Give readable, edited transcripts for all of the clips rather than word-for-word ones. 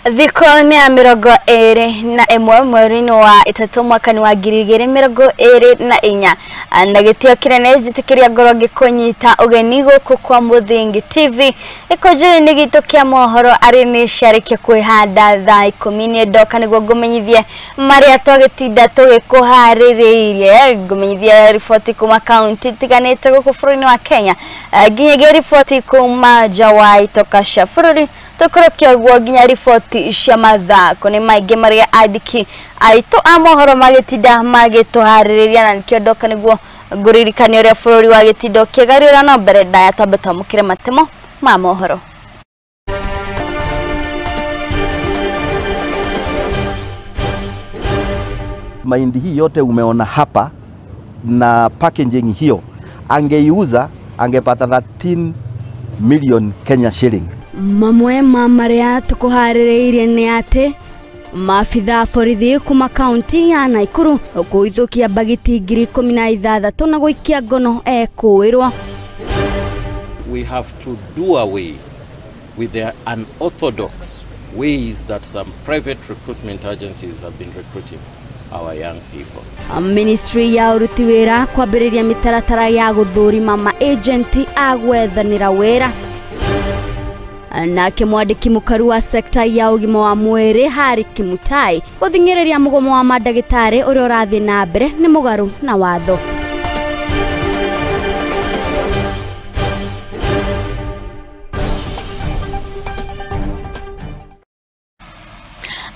Thikoni ya mirongo ere na emwe mweri wa itatu mwakani wa girigere mirongo ere na inya na gitio kirene zitikiria ngoro gikunyita ugeni guku kwa Muthingi TV ikojire ni gitu kia mohoro ari ni sharike kwihanda thaa 10 ndoka niguo ngumenyithie maria twagitinda tugikuhaririirie ngumenyithie ripoti kuma county tiganite guku bururi wa Kenya nginyagia ripoti kuma Jawai tokasha bururi tukorokia guo nginya ripoti cia mathako ni maingi maria andiki aito amohoro magitinda magituhaririria na nikio ndoka niguo nguririkania uria bururi wa gitindo kigarira no mbere ndaya tambeta mukire matemo ma mohoro. Mahindi hii yote umeona hapa na packaging hiyo angeiuza angepata 13 million Kenya shilling. Mamwe maria tukuhaririirie ni ati maafitha borithi kuma county ya Naikuru kuithukia bagiti 16,000 na guikia ngono ekuirwo. We have to do away with the unorthodox ways that some private recruitment agencies have been recruiting our young people. Ministry ya uruti wira kwambiriria mitaratara ya guthurima ma agent agwethanira wira. Na kimwandiki mukaru wa sekta ya ugima wa mwiri Hari Kimutai guthingireria mugomo wa madagitari uria urathi na mbere ni mugaru na watho.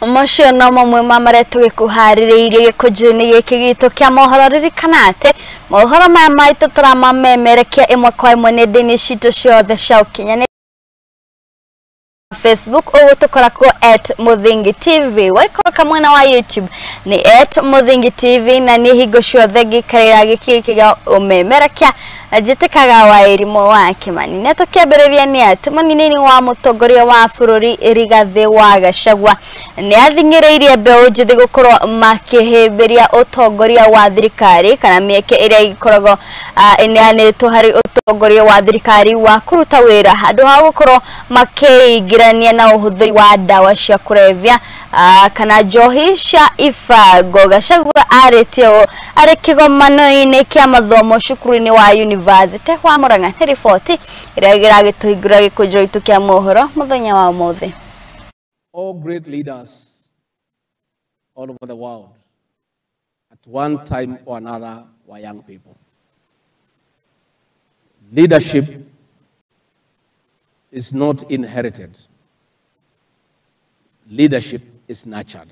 Mosho no mamwe mamare tugikuhaririirie gikujuni giki gitu kia mohoro ririkanate mohoro maya maitu turamamemerekia imwe kwa imwe nenda-ini citu ciothe cia ukinyani Facebook o tukorako @Muthingi TV waikoroka mwena wa YouTube ni @Muthingi TV na ni higo ciothe gikarira gikikiga umemerekia jitikaga wa irimo wa Kimani neto kiambiriria ni ati munini wa mutongoria wa bururi Rigathi wa Gachagua ni athingireirie Mbeu Njithi gukorwo makihimbiria utongoria wa thirikari kana mieke iria ikoragwo inianitwo hari utongoria wa thirikari wa kuruta wira handu ha gukorwo makiingirania na uhuthiri wa dawa cia kurevya kana njohi cia ifango. Gachagua aretio ari kigomano-ini kia mathomo cukuru-ini wa University wa Murang'a. Ripoti iria giragituhingura gikujiro itu kia mohoro muthenya wa umuthi. All great leaders all over the world at one time or another were young people. Leadership is not inherited. Leadership is nurtured.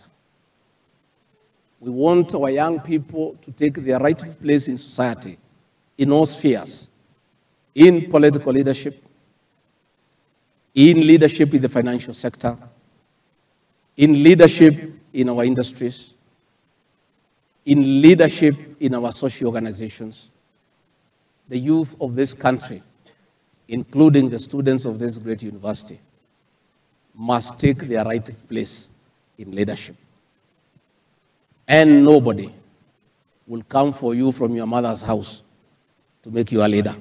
We want our young people to take their rightful place in society, in all spheres, in political leadership, in leadership in the financial sector, in leadership in our industries, in leadership in our social organizations. The youth of this country, including the students of this great university, must take their rightful place in leadership. And nobody will come for you from your mother's house to make you a leader.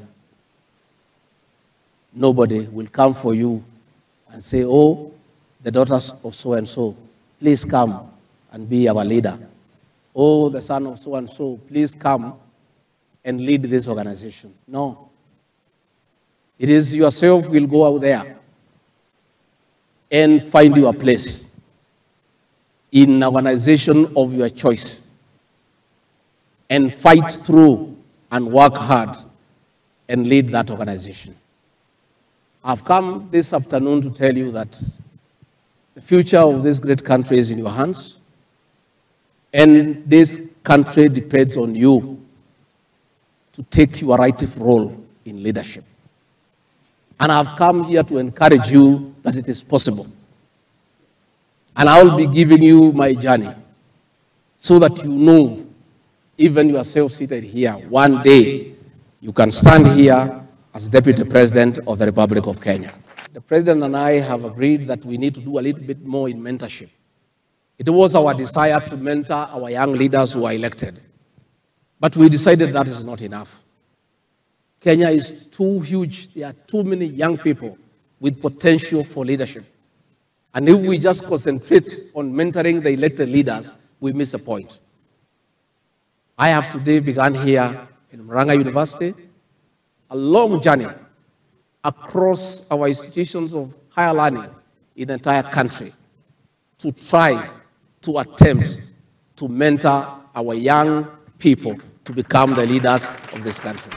Nobody will come for you and say, oh, the daughters of so-and-so, please come and be our leader. Oh, the son of so-and-so, please come and lead this organization. No. It is yourself who will go out there and find your place in an organization of your choice and fight through and work hard and lead that organization. I've come this afternoon to tell you that the future of this great country is in your hands, and this country depends on you to take your rightful role in leadership. And I've come here to encourage you that it is possible. And I will be giving you my journey so that you know, even yourself seated here, one day you can stand here as Deputy President of the Republic of Kenya. The President and I have agreed that we need to do a little bit more in mentorship. It was our desire to mentor our young leaders who are elected. But we decided that is not enough. Kenya is too huge. There are too many young people with potential for leadership. And if we just concentrate on mentoring the elected leaders, we miss a point. I have today begun here in Murang'a University a long journey across our institutions of higher learning in the entire country to try to attempt to mentor our young people to become the leaders of this country.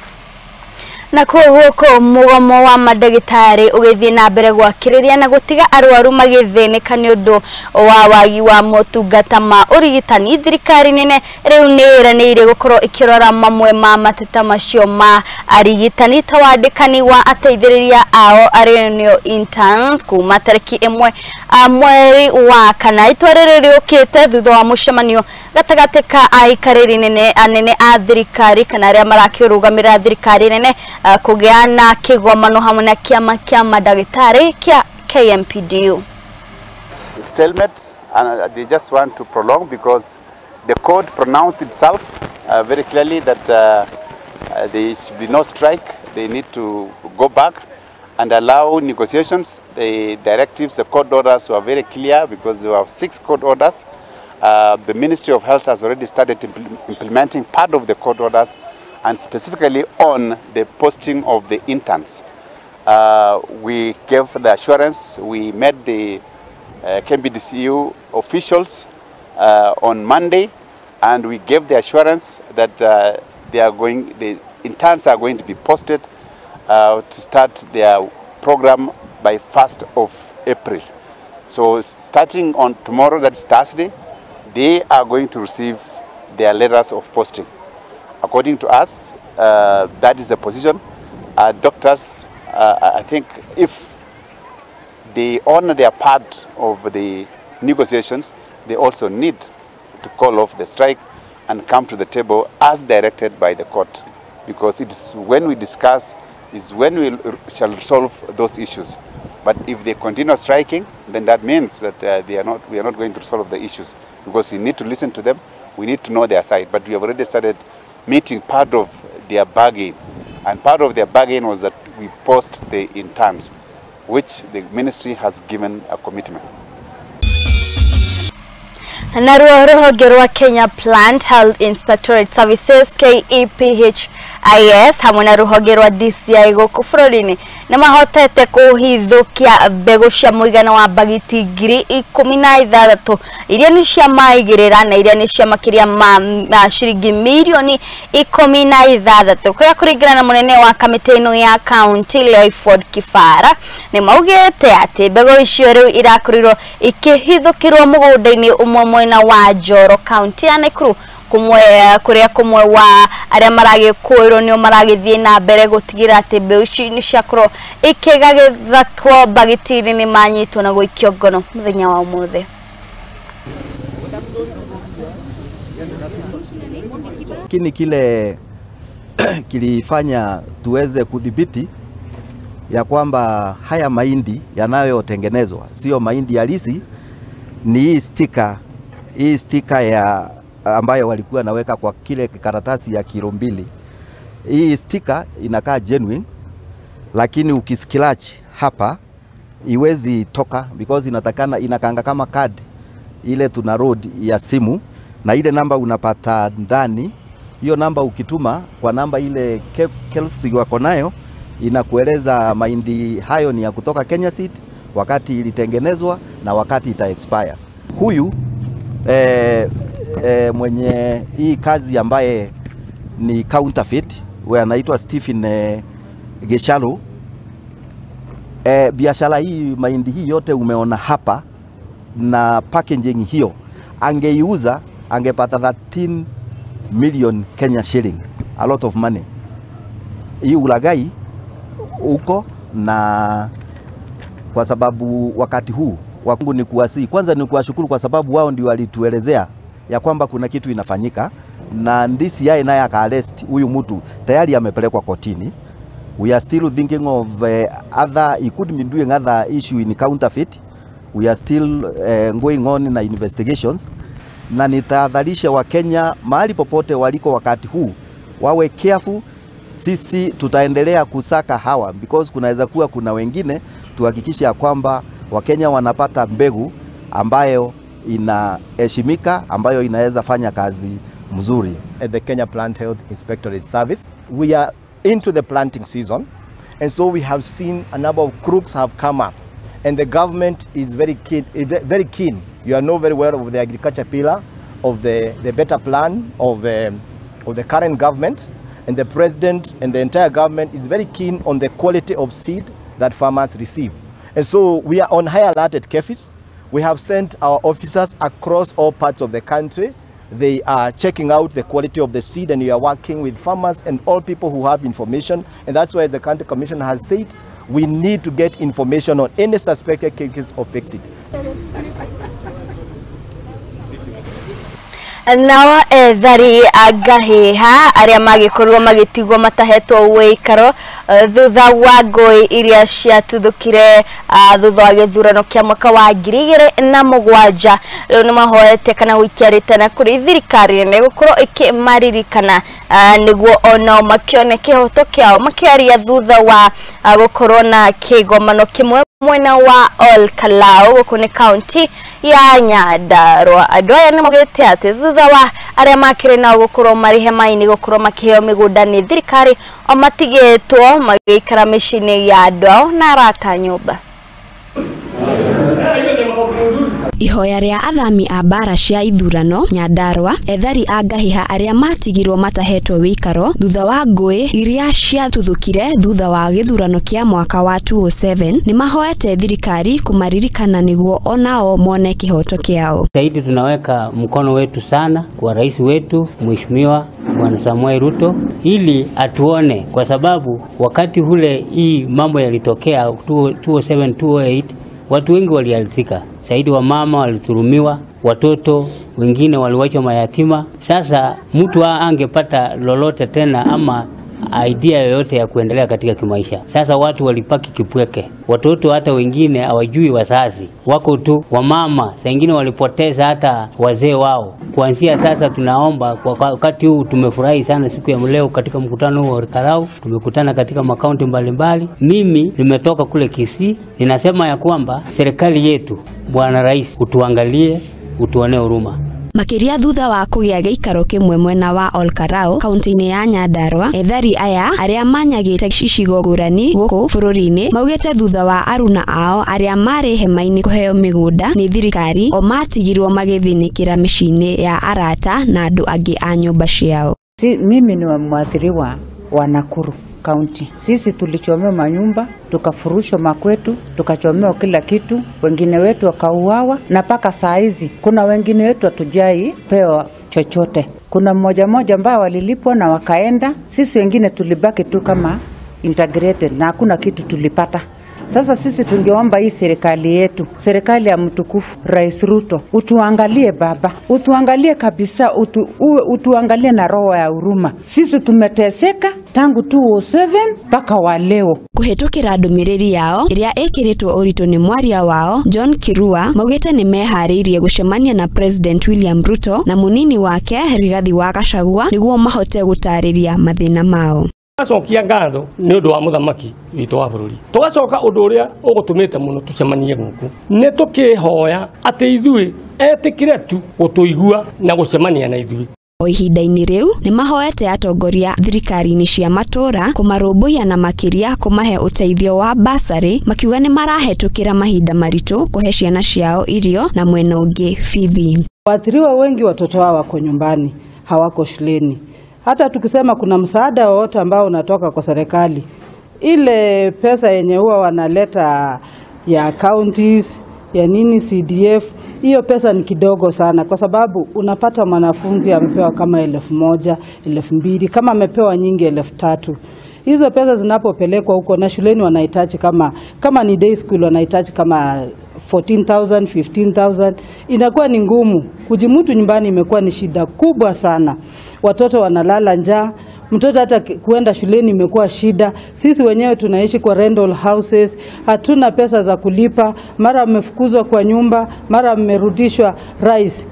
Na kuhuko mugomo wa madagitari ugithi na mbere gwakiriria na gutiga arwaru magithĩnĩka nĩ ũndũ wa wagi wa motungata ma urigitani, thirikari nene riu nĩĩranĩire gũkorwo ikirora mamwe ma mateta macio ma arigitani ta wandĩkani wa ateithĩrĩria ao arĩo interns kuma tarĩki 1 mweri wa kana. Itua rĩrĩ rĩũkĩte thutha wa mũcemanio gatagatĩ ka aikarĩri anene a thirikari kana arĩa marakĩrũgamĩrĩra thirikari nene kugiana kigomano hamwe na kiama kia madagitari kia KMPDU. Stalemate, and they just want to prolong because the court pronounced itself very clearly that there should be no strike. They need to go back and allow negotiations. The directives, the court orders were very clear because there were 6 court orders. The Ministry of Health has already started implementing part of the court orders, and specifically on the posting of the interns. We gave the assurance, we met the KMPDCU officials on Monday, and we gave the assurance that the interns are going to be posted to start their program by 1st of April. So starting on tomorrow, that's Thursday, they are going to receive their letters of posting. According to us, that is the position. Doctors, I think if they honor their part of the negotiations, they also need to call off the strike and come to the table as directed by the court. Because it is when we discuss, is when we shall resolve those issues. But if they continue striking, then that means that we are not going to resolve the issues. Because we need to listen to them, we need to know their side. But we have already started meeting part of their bargain, and part of their bargain was that we post the interns, which the ministry has given a commitment. Na ruhonge rwa Kenya Plant Health Inspectorate Services KEPHIS hamwe na ruhonge rwa DCI gũkũ bũrũri-inĩ nĩ mahotete kũhithũkia mbegũ cia mũigana wa bagiti 16,000 iria nĩ cia maigĩrĩra na iria nĩ cia makĩria ma ciringi milioni 16 kũrĩa kũringana na mũnene wa kamĩtĩ ĩno ya county Lyford Kibara nĩ maugĩte atĩ mbegũ icio rĩu irakorirwo ikĩhithũkĩrwo mũgũnda-inĩ ũmwe mwena wa Njoro county ya Nakuru kuria kumwe wa aria maragĩkũĩrwo nĩo maragĩthiĩ na mbere gũtigĩra atĩ mbegũ ici nĩ ciakorwo ikĩgagĩthakwo bagiti-inĩ nĩ manyitwo na gũikio ngono mũthenya wa ũmũthĩ. Lakini kile kilifanya tuweze kudhibiti ya kwamba haya mahindi yanayotengenezwa sio mahindi halisi, ni hii stika ya ambayo walikuwa naweka kwa kile karatasi ya kilo 2. Hii stika inakaa genuine, lakini ukiskratch hapa iwezi toka because inakanga kama card ile tuna road ya simu, na ile namba unapata ndani. Hiyo namba ukituma kwa namba ile Kelsi wako nayo inakueleza mahindi hayo ni ya kutoka Kenya Seed, wakati ilitengenezwa na wakati ita expire. Huyu mwenye hii kazi ambaye ni counterfeit wewe anaitwa Stephen Geshalo. Biashara hii mahindi hii yote umeona hapa na packaging hiyo, angeiuza angepata 13 million Kenya shilling, a lot of money. Hii ulagai uko, na kwa sababu wakati huu wangu ni kuwasi, kwanza ni kuwashukuru kwa sababu wao ndio walituelezea ya kwamba kuna kitu inafanyika, na DCI naye aka-arrest huyu mtu, tayari amepelekwa kotini. We are still thinking of he could be doing other issue in counterfeit. We are still going on na investigations, na nitahadharisha wa Kenya mahali popote waliko wakati huu wawe careful. Sisi tutaendelea kusaka hawa because kunaweza kuwa kuna wengine, tuhakikisha kwamba Wakenya wanapata mbegu ambayo inaheshimika, ambayo inaweza fanya kazi mzuri. At the Kenya Plant Health Inspectorate Service, we are into the planting season, and so we have seen a number of crooks have come up, and the government is very keen. You are know very well of the agriculture pillar of the better plan of the current government, and the president and the entire government is very keen on the quality of seed that farmers receive. And so we are on high alert at KEFIS. We have sent our officers across all parts of the country. They are checking out the quality of the seed, and we are working with farmers and all people who have information. And that's why, as the county commissioner has said, we need to get information on any suspected cases of fake seed. Nawa ethari agahiha aria magikorwo magitigwo matahetwo uikaro thutha wa ngui iria ciatuthukire thutha wa githurano kia mwaka wa 2007 riu ni mahoete kana wikiarite na kuri thirikari ne gukorwo ikimaririkana niguo ona makione kihoto kiao makiaria thutha wa gukorwo na kigomano kimwe mwena wa Olkalau guku ni county ya Nyandarua. Andu aya ni mogete ati thutha wa aria makire na gukorwo marihe maini gukorwo makiheo migunda ni thirikari o matigetwo magikara micini ya andu na arata nyumba. Ihoya ria athami a bara cia ithurano Nyandarua ethari agahiha aria matigirwo matahetwo wikaro thutha wa ngui iria ciatuthukire thutha wa githurano kia mwaka wa 2007 ni mahoete thirikari kumaririkana niguo onao mone kihoto kiao. Zaidi tunaweka mkono wetu sana kwa rais wetu Mheshimiwa Bwana Samuel Ruto ili atuone, kwa sababu wakati ule hii mambo yalitokea 2007 2008 watu wengi waliathirika. Zaidi wa mama waliturumiwa, watoto wengine waliwachwa mayatima. Sasa mtu angepata lolote tena ama idea yoyote ya kuendelea katika kimaisha. Sasa watu walipaki kipweke. Watoto hata wengine hawajui wazazi. Wako tu wamama, wengine walipoteza hata wazee wao. Kuanzia sasa tunaomba, kwa wakati huu tumefurahi sana siku ya leo katika mkutano wa Olkalau, tumekutana katika makaunti mbalimbali. Mimi nimetoka kule Kisii, ninasema ya kwamba serikali yetu, Bwana Rais, utuangalie, utuone huruma. Makiria thutha wa kugia giikaro kimwe mwena wa Olkalau kaunti-ini ya Nyandarua ethari aya aria manyagite icigo ngurani guku bururi-ini maugite thutha wa aruna ao aria mari hema-ini kuheo migunda ni thirikari o matigirwo magithinikira micini ya arata na andu angi a nyumba ciao. Mimi ni mwathiriwa wa Nakuru County. Sisi tulichomewa manyumba, tukafurushwa makwetu, tukachomewa kila kitu, wengine wetu wakauawa, na paka saa hizi kuna wengine wetu hatujai pewa chochote. Kuna mmoja ambao walilipwa na wakaenda, sisi wengine tulibaki tu kama integrated na hakuna kitu tulipata. Sasa sisi tungeomba hii serikali yetu, serikali ya mtukufu Rais Ruto, utuangalie baba, utuangalie kabisa, utuangalie na roho ya huruma. Sisi tumeteseka tangu 2007 mpaka wa leo. Kuhetukira Ndumiriri yao iria ekiritwo urito ni mwaria wao John Kirua maugite ni mehariirie gucemania na President William Ruto na munini wake Rigathi wa Gachagua niguo mahote gutariria mathina mao. Acokia ngatho ni undu wa muthamaki witu wa bururi. Tugacoka undu uria ugutumite muno tucemanie guku ni tukihoya ati ithui etikire tu gutuigua na gucemania na ithui. O ihinda-ini riu ni mahoete atongoria thirikari-ini cia matura kumarumbuia na makiria kumahe uteithio wa basari makiuga ni marahetukira mahinda maritu kuhe ciana ciao irio na mwena ungi fithi. Waathiriwa wengi watoto wao wako nyumbani, hawako shuleni. Hata tukisema kuna msaada wote ambao unatoka kwa serikali, ile pesa yenye huwa wanaleta ya counties ya nini CDF, hiyo pesa ni kidogo sana, kwa sababu unapata mwanafunzi amepewa kama 1,000, 2,000, kama amepewa nyingi 3,000. Hizo pesa zinapopelekwa huko na shuleni wanahitaji kama ni day school wanahitaji kama 14,000, 15,000, inakuwa ni ngumu. Kujimutu nyumbani imekuwa ni shida kubwa sana. Watoto wanalala njaa, mtoto hata kuenda shuleni imekuwa shida. Sisi wenyewe tunaishi kwa rental houses, hatuna pesa za kulipa, mara mmefukuzwa kwa nyumba, mara mmerudishwa. Rais,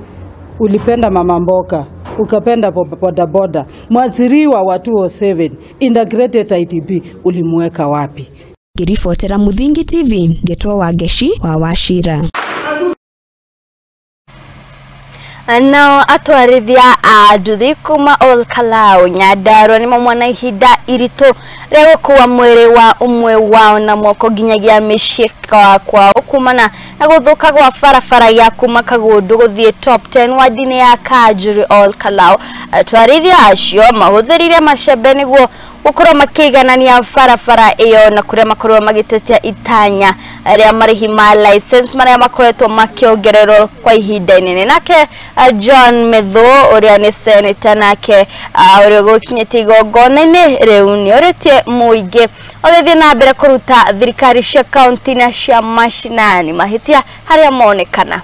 ulipenda mama mboka, ukapenda bodaboda. Mwathiriwa wa 2007 integrated ITB ulimweka wapi? Kiribotera Muthingi TV, Getwo wa Geshi wa Wachira. Nao atwarithia a nduthi kuma Olkalau Nyandarua nimo mwana ihinda irito rĩa gũkua mwĩrĩ wa umwe wao na moko nginyagia mĩciĩ kwao kumana na gũthũka gwa barabara ya kuma Kagundu gũthiĩ top 10 wadi-inĩ ya Kanjuri Olkalau. Atwarithia acio mahũthĩrire macembe nĩguo gũkorwo makĩiganania barabara ĩyo na kũrĩa makorwo magĩtetia itanya rĩa marĩhi ma license marĩa makoretwo makĩongererwo kwa ihinda inene. Nake John Metho ũrĩa nĩ senator nake ũrĩa gũkinyĩte igongona-inĩ rĩu nĩorĩtie mũingĩ ũgĩthiĩ na mbere kũruta thirikari cia kaunti na cia mashinani mahĩtia harĩa monekana.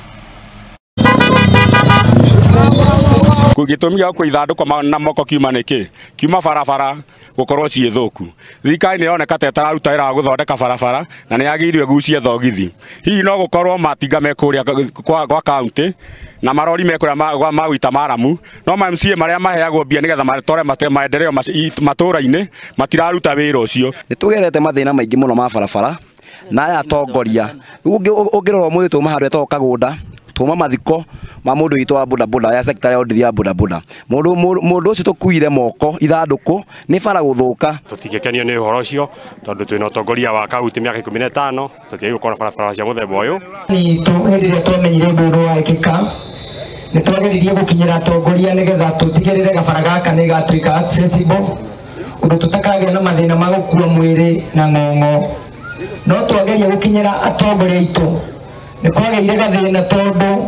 Gĩtũmi gĩa kwĩthandũka na moko kiuma nĩkĩ? Kiuma barabara gũkorwo ciĩ thũku. Thirikari nĩ yoneka ta ĩtararuta wĩra wa gũthondeka barabara na nĩ yagĩrĩirwo ĩgucie thogithi. Hihi no gũkorwo matinga mekũrĩa kwa kaunti na marori mekũrĩa ma gũita maramu, no ma MCA marĩa maheagwo mbia nĩgetha matore maendeleo matũũra-inĩ matiraruta wĩra ũcio. Nĩtũgerete mathĩna maingĩ mũno ma barabara na aya atongoria. Ũngĩrora mũthĩ tuma handũ etagwo Kagunda, tuma mathiko ma mũndũ witũ wa bodaboda ya sector ya ũndithia bodaboda. Mũndũ ũcio tũkuire moko ithandũkũ nĩ bara gũthũka. Tũtingĩkenio nĩ ũhoro ũcio tondũ twĩna ũtongoria wa kaunti mĩaka 15 tũtiagĩrĩirwo gũkorwo barabara cia mũthemba ũyũ. Hĩndĩ ĩrĩa twamenyire ũndũ ũyũ wekĩka nĩ twageririe gũkinyĩra atongoria nĩgetha tũtigĩrĩre gabara gaka nĩ gatuĩka accessible ũndũ tũtakagĩa na mathĩna ma gũkua mwĩrĩ na ng'ong'o. No twageria gũkinyĩra atongoria aitũ nĩ kwagĩire gathĩna tondũ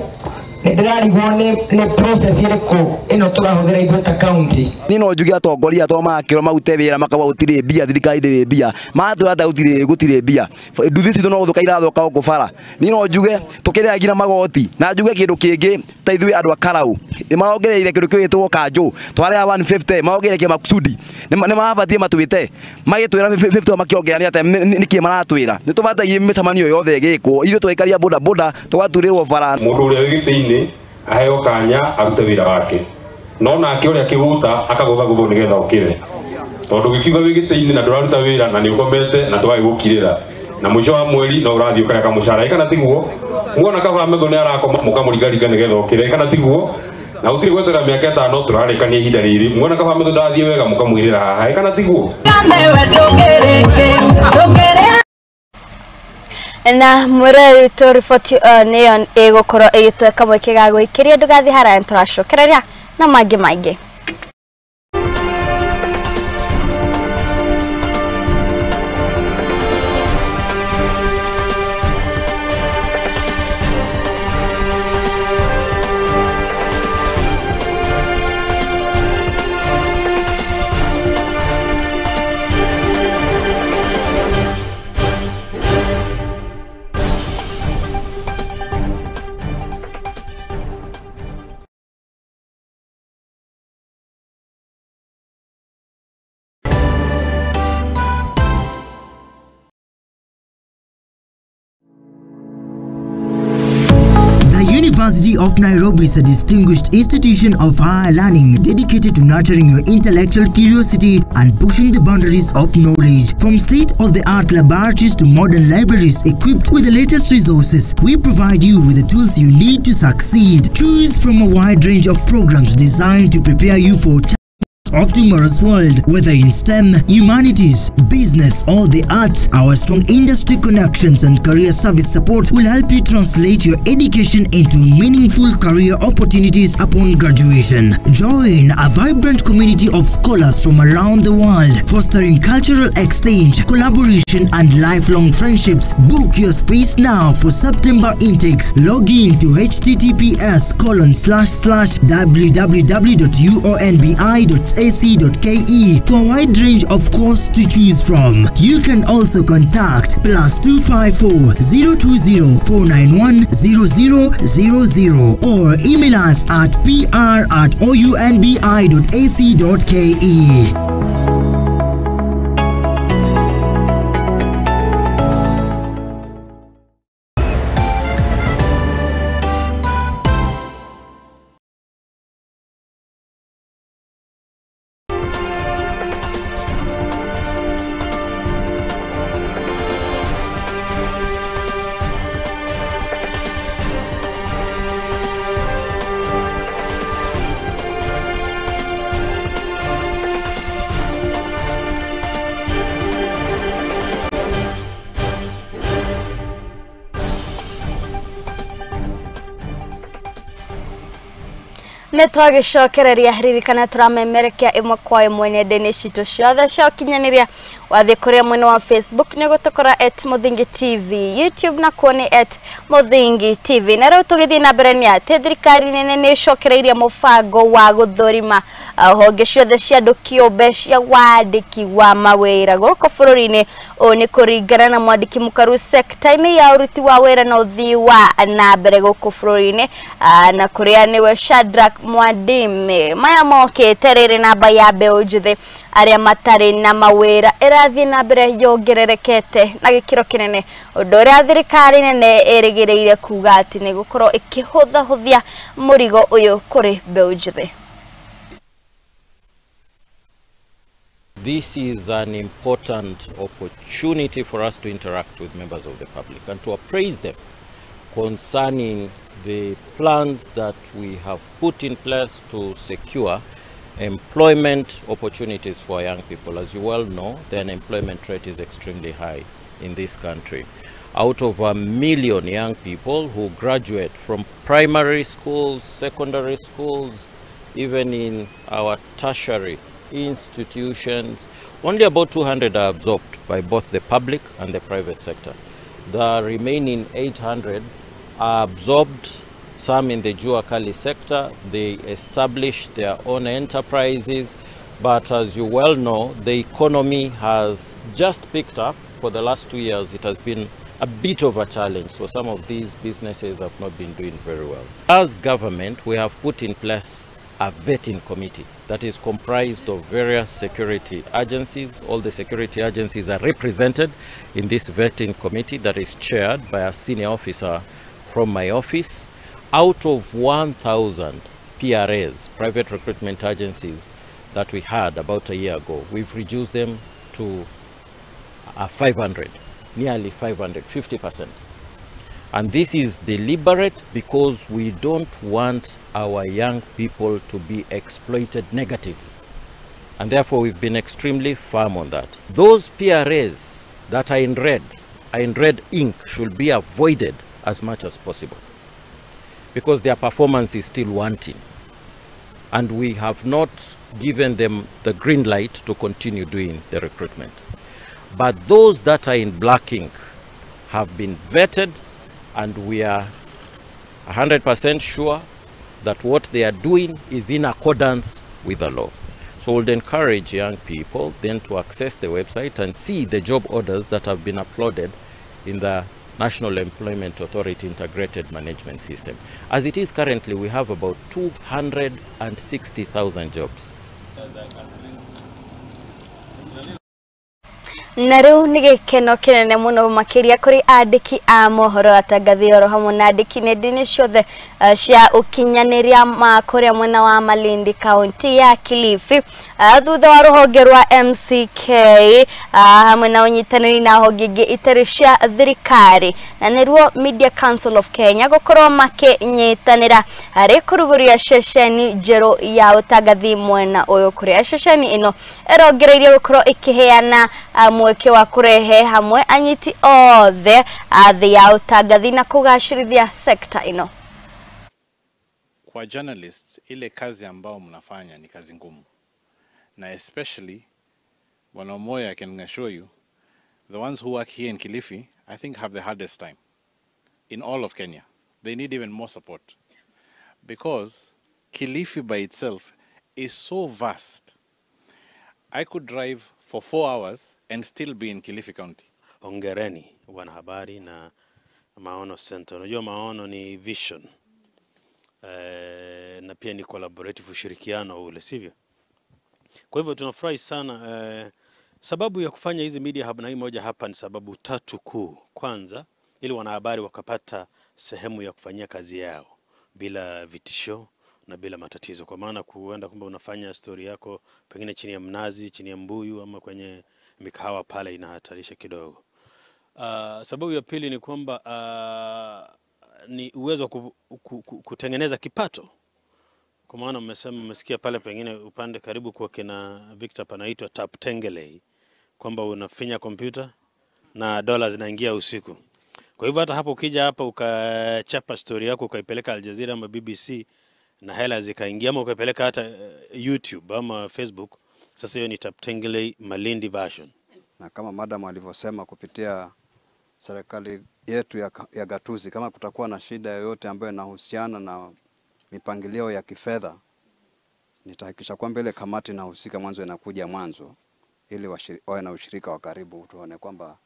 nĩndĩrarigwo nĩ process ĩrĩkũ ĩno tũrahũthĩra ithuĩ ta county. Niĩ no njuge atongoria to makĩrwo marute wĩra makauga gũtirĩ mbia, thirikari ndĩrĩ mbia, matwĩra ta gũtirĩ mbia, nduthi citũ no gũthũka irathũka gũkũ bara. Niĩ no njuge tũkĩrĩha nginya magoti na njuge kĩndũ kĩngĩ ta ithuĩ andũ a Karau maongereire kĩndũ kĩu gĩtwo kanjũ twarĩa 150 maongereire makusudi nĩ mabatie matwĩte magĩtwĩra 50 makĩongerania atĩ nĩkĩ maratwĩra. Nĩ tũbataire mĩcemanio yothe ĩgĩkwo ithuĩ twĩkaria bodaboda tũgaturĩrwo bara. Mũndũ ũrĩa wĩ gĩtĩ-inĩ aheo kanya arute wĩra wake, no nake ũrĩa kĩhuta akagũthagũthwo nĩgetha ũkĩre tondũ gĩkiuga wĩ gĩtĩ-inĩ na ndũraruta wĩra na nĩ ũkomete na tũgagĩgũkirĩra na mũico wa mweri no ũrathiĩ ũkareka mũcara. Kana tiguo muona kaba Metho nĩ arakoma mũkamũringaringa nĩgetha ũkĩre? Kana tiguo na gũtirĩ gweterera mĩaka 5 tũrarĩkania ihinda rĩrĩ, muona kaba Metho ndathiĩ wega mũkamwĩrĩra haha? Kana tiguo? Na mwĩrĩ witũ riboti nĩyo ĩgũkorwo ĩgĩtweka mweke ga gwĩkĩria ndũgathiĩ haraya tũracokereria na mangĩ maingĩ. University of Nairobi is a distinguished institution of higher learning dedicated to nurturing your intellectual curiosity and pushing the boundaries of knowledge. From state-of-the-art laboratories to modern libraries equipped with the latest resources, we provide you with the tools you need to succeed. Choose from a wide range of programs designed to prepare you for of tomorrow's world, whether in STEM, humanities, business or the arts. Our strong industry connections and career service support will help you translate your education into meaningful career opportunities upon graduation. Join a vibrant community of scholars from around the world, fostering cultural exchange, collaboration and lifelong friendships. Book your space now for September intakes. Log in to https://www.uonbi.ac.ke for a wide range of courses to choose from. You can also contact +254 020 491 0000 or email us at pr@ounbi.ac.ke. Netwagicokereria ririkana turamemerekia imwe kwa imwe nenda-inĩ citũ ciothe cia ũkinyanĩria wathi kuria mwena wa Facebook nĩ gũtũkora @Muthingi TV, YouTube na kuo nĩ @Muthingi TV. Na rĩu tũgĩthiĩ na mbere nĩ atĩ thirikari nene nĩ icokereirie mũbango wa gũthũrima honge ciothe cia andũ kĩũmbe cia wandĩki wa mawĩra gũkũ bũrũri-inĩ. Ũũ nĩ kũringana na mwandĩki mũkaru sekta-inĩ ya ũruti wa wĩra na ũthii wa na mbere gũkũ bũrũri-inĩ na kũrĩa nĩwe Shadrack Mwadime. Maya mokĩte rĩrĩ namba ya mbeũ njĩthĩ arĩa matarĩ na mawĩra ĩrathiĩ na mbere yongererekete na gĩkĩro kĩnene, ũndũ ũrĩa thirikari nene ĩrĩgĩrĩire kuga atĩ nĩ gũkorwo ĩkĩhũthahũthia mũrigo ũyũ kũrĩ mbeũ njĩthĩ. This is an important opportunity for us to interact with members of the public and to appraise them concerning the plans that we have put in place to secure employment opportunities for young people. As you well know, the unemployment rate is extremely high in this country. Out of 1 million young people who graduate from primary schools, secondary schools, even in our tertiary institutions, only about 200 are absorbed by both the public and the private sector. The remaining 800 are absorbed, some in the Jua Kali sector. They establish their own enterprises, but as you well know, the economy has just picked up. For the last 2 years, it has been a bit of a challenge, so some of these businesses have not been doing very well. As government, we have put in place a vetting committee that is comprised of various security agencies. All the security agencies are represented in this vetting committee that is chaired by a senior officer from my office. Out of 1,000 PRAs, private recruitment agencies, that we had about a year ago, we've reduced them to 500, nearly 500, 50%. And this is deliberate because we don't want our young people to be exploited negatively. And therefore we've been extremely firm on that. Those PRAs that are in red ink should be avoided as much as possible because their performance is still wanting. And we have not given them the green light to continue doing the recruitment. But those that are in black ink have been vetted, and we are 100% sure that what they are doing is in accordance with the law. So we'll encourage young people then to access the website and see the job orders that have been uploaded in the National Employment Authority Integrated Management System. As it is currently, we have about 260,000 jobs. Na rĩu nĩ gĩkeno kĩnene mũno makĩria kũrĩ andĩki a mohoro, atangathi oro hamwe na andĩki nenda-inĩ ciothe cia ũkinyanĩria kũrĩa mwena wa Malindi kaunti ya Kilifi thutha wa rũhonge rwa MCK hamwe na ũnyitanĩri na honge ingĩ itarĩ cia thirikari na nĩruo Media Council of Kenya gũkorwo makĩnyitanĩra harĩ kũrugũria ceceni njerũ ya ũtangathi mwena ũyũ, kũrĩa ceceni ĩno ĩrongereirio gũkorwo ĩkĩheana mweke wa kurehe hamwe anyiti othe athi ya utangathi na kugashirithia sekta ino. Kwa journalists, ile kazi ambao mnafanya ni kazi ngumu, na especially Bwana Moyo, I can assure you, the ones who work here in Kilifi, I think have the hardest time in all of Kenya. They need even more support because Kilifi by itself is so vast. I could drive for 4 hours and still be in Kilifi County. Hongereni wanahabari na Maono Center. Unajua Maono ni vision na pia ni collaborative, ushirikiano ule, sivyo? Kwa hivyo tunafurahi sana. Sababu ya kufanya hizi media hub na hii moja hapa ni sababu 3 kuu. Kwanza, ili wanahabari wakapata sehemu ya kufanyia kazi yao bila vitisho na bila matatizo, kwa maana kuenda kwamba unafanya story yako pengine chini ya mnazi, chini ya mbuyu ama kwenye mikahawa pale inahatarisha kidogo. Sababu ya pili ni kwamba ni uwezo kutengeneza kipato, kwa maana mmesikia pale pengine upande karibu kwa kina Victor panaitwa tap tengelei, kwamba unafinya kompyuta na dola zinaingia usiku. Kwa hivyo hata hapo ukija hapa ukachapa story yako ukaipeleka Al Jazeera ama BBC, na hela zikaingia ama ukapeleka hata YouTube ama Facebook, sasa hiyo ni Taptengele Malindi version. Na kama madam alivyosema, kupitia serikali yetu ya gatuzi, kama kutakuwa na shida yoyote ambayo inahusiana na mipangilio ya kifedha, nitahakikisha kwamba ile kamati inahusika mwanzo inakuja mwanzo, ili wawe na ushirika wa karibu, tuone kwamba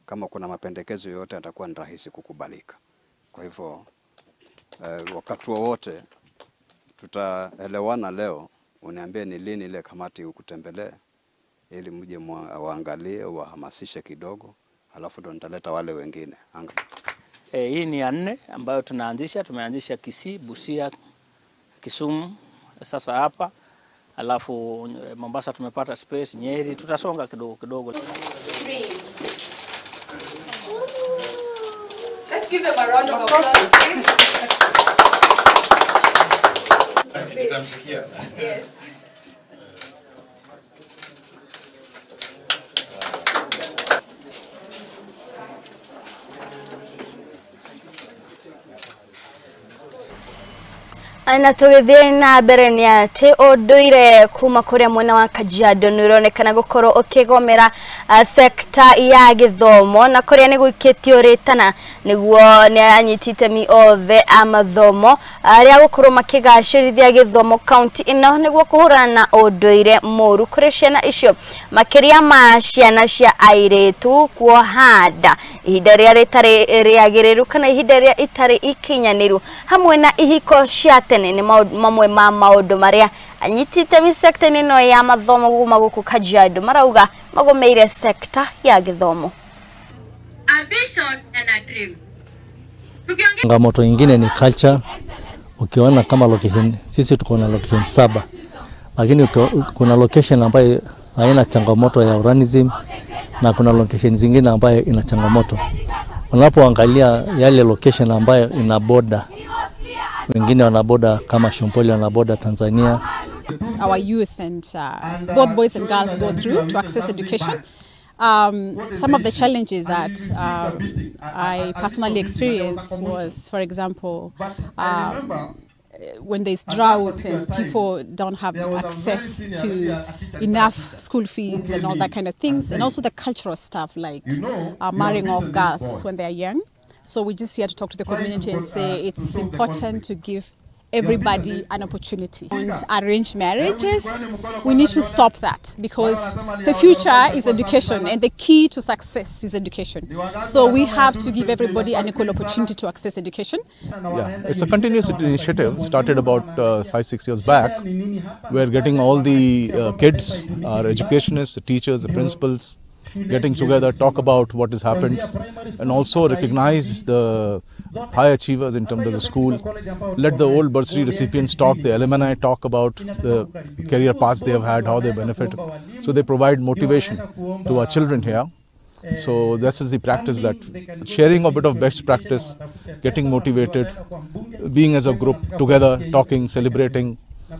kama kuna mapendekezo yoyote atakuwa ni rahisi kukubalika. Kwa hivyo wakati wowote tutaelewana leo, uniambie ni lini ile kamati ukutembelee, ili mje waangalie, wahamasishe kidogo, alafu ndo nitaleta wale wengine. Hii ni ya 4 ambayo tunaanzisha. Tumeanzisha Kisii, Busia, Kisumu, sasa hapa. Alafu Mombasa tumepata space, Nyeri tutasonga kidogo kidogo. Let's give them a round of applause, please. Yes. Na tugithie na mbere ni ati unduire kuma kuria mwena wa Kajiado nironekana gukorwo ukigomera sekta ya githomo, na kuria ni guikitio ritana niguo ni anyitite mi othe amathomo aria gukorwo makigacirithia githomo county ino niguo kuhurana na unduire moru kuri ciana icio, makiria ma ciana cia airetu kuohanda ihinda ria ritari riagiriru kana ihinda ria itari ikinyaniru hamwe na ihiko cia ni mamwe ma maundu maria anyitite mi sekta ino ya mathomo guma guku Kajiado marauga magomeire sekta ya githomo. A vision and a dream. Changamoto nyingine ni culture. Ukiona kama location, sisi tuko na location 7, lakini kuna location ambayo haina changamoto ya urbanism na kuna location zingine ambayo ina changamoto. Unapoangalia yale location ambayo ina border, wengine wana border kama Shompoli wana border Tanzania. Our youth and both boys and girls go through to access education. Some of the challenges that I personally experienced was, for example, when there's drought and people don't have access to enough school fees and all that kind of things, and also the cultural stuff like marrying off girls when they're young. So we're just here to talk to the community and say it's important to give everybody an opportunity. And arranged marriages, we need to stop that because the future is education and the key to success is education. So we have to give everybody an equal opportunity to access education. Yeah, it's a continuous initiative, started about 5-6 years back. We're getting all the kids, our educationists, the teachers, the principals, getting together, talk about what has happened, and also recognize the high achievers in terms of the school. Let the old bursary recipients talk, the alumni talk about the career paths they have had, how they benefit. So they provide motivation to our children here. So this is the practice, that sharing a bit of best practice, getting motivated, being as a group together, talking, celebrating.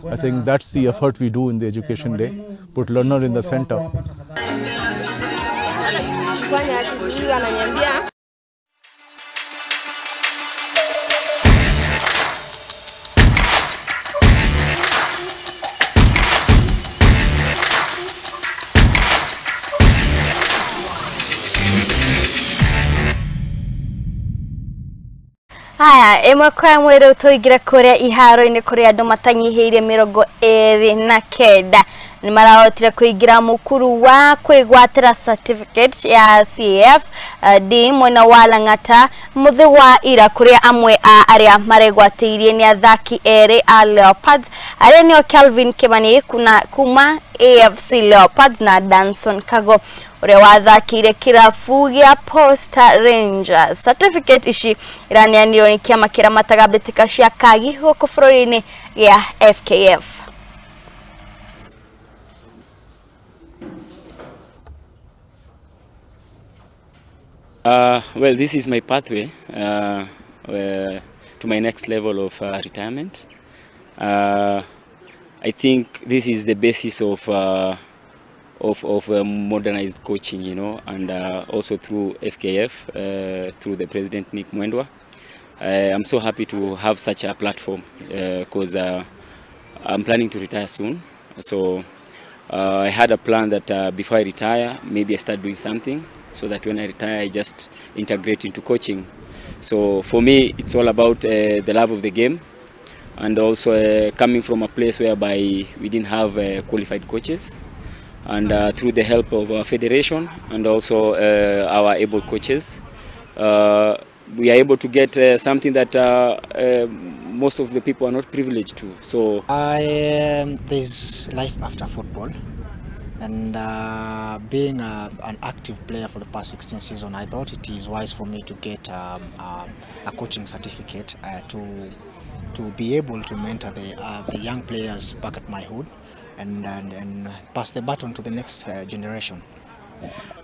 I think that's the effort we do in the Education Day, put learner in the center. Haya, imwe kwa mwere utoigira kuria iharo-ini kuria andu matanyihiire 29 ni marahotire kuigira mukuru wa kwigwatira certificate ya CAF D mwena wa Lang'ata muthi wa ira kuria amwe a aria maregwatirie ni athaki eri a Leopards aria nio Calvin Kimani kuma AFC Leopards na Danson Kago uria wathakire kirabu gia Posta Rangers. Certificate ici iranianirwo ni kiama kira matagabitika cia kagi guku bururi-ini ya FKF. Well, this is my pathway to my next level of retirement. I think this is the basis of modernized coaching, you know, and also through FKF, through the President Nick Mwendwa. I'm so happy to have such a platform because I'm planning to retire soon. So I had a plan that before I retire, maybe I start doing something so that when I retire, I just integrate into coaching. So for me, it's all about the love of the game, and also coming from a place whereby we didn't have qualified coaches. And through the help of our federation and also our able coaches, we are able to get something that most of the people are not privileged to. So there's life after football, and being an active player for the past 16 seasons, I thought it is wise for me to get a coaching certificate to be able to mentor the young players back at my hood and pass the baton to the next generation.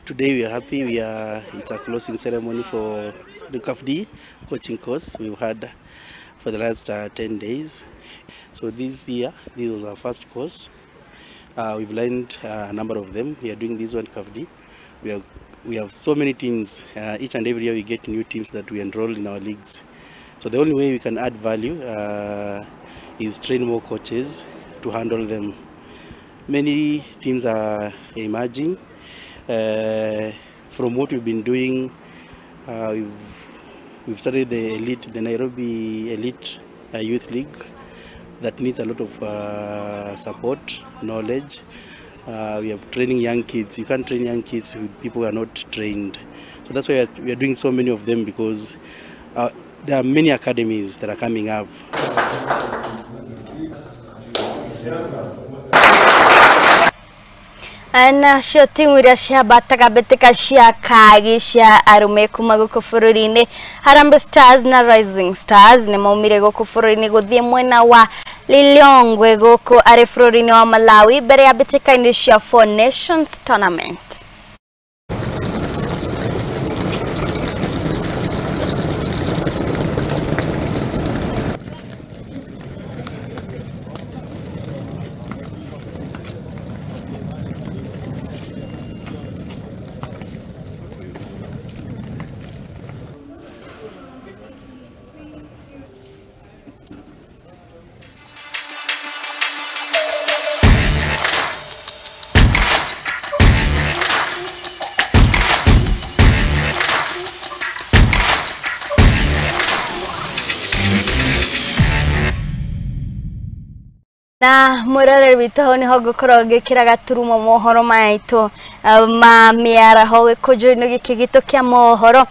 Today we are happy. It's a closing ceremony for the CAFD coaching course we've had for the last 10 days. So this year, this was our first course. We've learned a number of them. We are doing this one CAFD. We have so many teams. Each and every year we get new teams that we enroll in our leagues. So the only way we can add value is train more coaches to handle them. Many teams are emerging. From what we've been doing, we've started the Nairobi Elite Youth League that needs a lot of support, knowledge. We are training young kids. You can't train young kids with people who are not trained. So that's why we are doing so many of them, because there are many academies that are coming up. Na timu iria ciambataga mbĩtĩka cia kagi cia arume kuma gũkũ bũrũri-inĩ. Harambee Stars na Rising Stars nĩ maumire gũkũ bũrũri-inĩ gũthiĩ mwena wa Lilongwe gũkũ arĩ bũrũri-inĩ wa Malawi mbere ya mbĩtĩka-inĩ cia Four Nations Tournament. Na murare witũ nĩ ho ngũkorwo ngĩkĩra gaturumo mohoro maitũ ma miaraho gĩkũnjũ-inĩ gĩkĩ gitũ kĩa mohoro.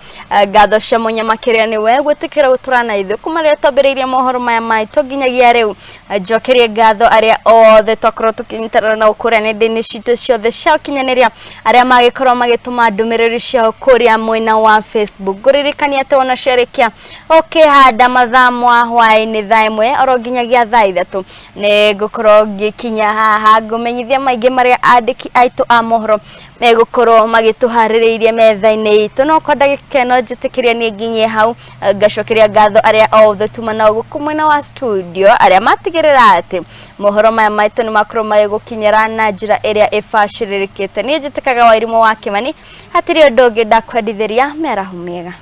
Ngatho cia mwanya makĩria nĩ we gwĩtĩkĩra gũtũrana ithuĩ kuma rĩrĩa twambĩrĩirie mohoro maya maitũ nginyagia rĩu. Njokerie ngatho arĩa othe twakorwo tũkĩnyitanĩra nao kũrĩa nenda-inĩ citũ ciothe cia ũkinyanĩria, arĩa magĩkorwo magĩtũma ndũmĩrĩri ciao kũrĩa mwena wa Facebook. Ngũririkania atĩ ona ciarĩkia ũkĩhanda mathaa mwa hwaĩ-inĩ thaa ĩmwe oro nginyagia thaa ithatũ nĩ ngũkorwo ngĩkinya haha ngũmenyithia maingĩ marĩa andĩki aitũ a mohoro megũkorwo magĩtũharĩrĩirie metha-inĩ itũ. No kwa ndagĩka ĩno njĩtĩkĩria niĩ nginyie hau ngacokeria ngatho arĩa othe tuma nao gũkũ mwena wa studio arĩa matigĩrĩra atĩ mohoro maya maitũ nĩ makorwo magĩgũkinyĩra na njĩra ĩrĩa ĩbacĩrĩrĩkĩte. Niĩ njĩtĩkaga Wairimũ wa Kĩmani, hatirĩ ũndũ ũngĩ ndakwendithĩria. Mĩaraho mĩega.